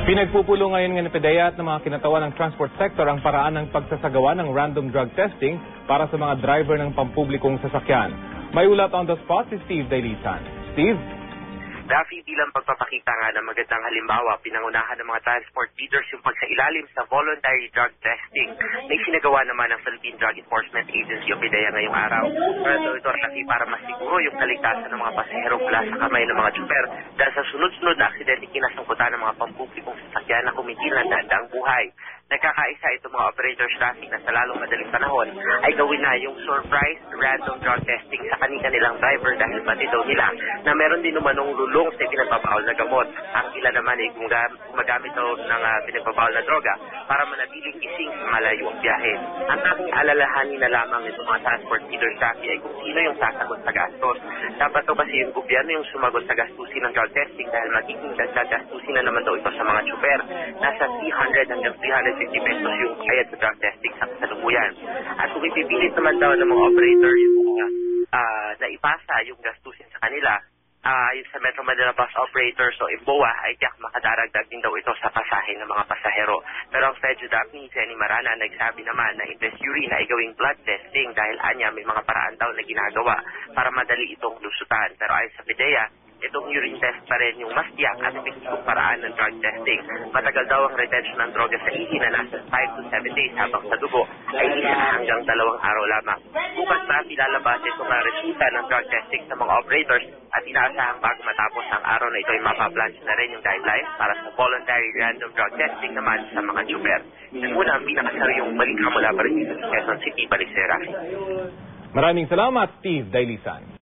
Pinagpupulo ngayon ng PDEA at ng mga kinatawan ng transport sector ang paraan ng pagsasagawa ng random drug testing para sa mga driver ng pampublikong sasakyan. May ulat on the spot si Steve Dailisan. Steve? Daffy, bilang pagpapakita nga ng magandang halimbawa, pinangunahan ng mga transport leaders yung pagsailalim sa voluntary drug testing na isinagawa naman ng Philippine Drug Enforcement Agency o PDEA ngayong araw. Pero ito kasi para masiguro yung kaligtasan ng mga pasahero mula sa kamay ng mga tsuper dahil sa sunod-sunod na aksidente kinasangkutan ng mga pampublikong sasakyan na kumitil ng daang buhay. Nagkakaisa itong mga operators traffic na sa lalong madaling panahon ay gawin na yung surprise random drug testing sa kanilang driver dahil pati daw nila na meron din namanong lulong sa pinagbabaol na gamot. Ang ilan naman ay gumagamit daw ng pinagbabaol na droga para manatiling gising sa malayo ang biyahe. Ang aking alalahanin na lamang itong mga transport leaders traffic ay kung sino yung sasagot sa gastos. Dapat daw kasi yung gobyerno yung sumagot sa gastusin ng drug testing dahil magiging gastusin na naman daw ito sa mga tsuper. Nasa 300 hanggang 350 pesos yung bayad sa drug testing sa kasalukuyan. At kung ipipilit naman daw ng mga operators na ipasa yung gastusin sa kanila, yung sa Metro Manila Bus Operators o IMBOA ay tiyak makadaragdag din daw ito sa pasahe ng mga pasahero. Pero ang FEDUDAP ni Jenny Marana nagsabi naman na imbes urine ay gawing blood testing dahil anya may mga paraan daw na ginagawa para madali itong lusutan. Pero ayon sa PDEA, itong urine test pa rin yung mas tiyak at epektibong paraan ng drug testing. Matagal daw ang retention ng droga sa ihi na nasa 5 to 7 days habang sa dugo ay 1 hanggang 2 araw lamang. Bukas na ilalabas itong resulta ng drug testing sa mga operators at inaasahang bago matapos ang araw na ito ay mapaplanch na rin yung guidelines para sa voluntary random drug testing naman sa mga tsuper. Yan muna ang pinakasaryong balita mula pa rin sa Quezon City, Balisera. Maraming salamat, Steve Dailisan.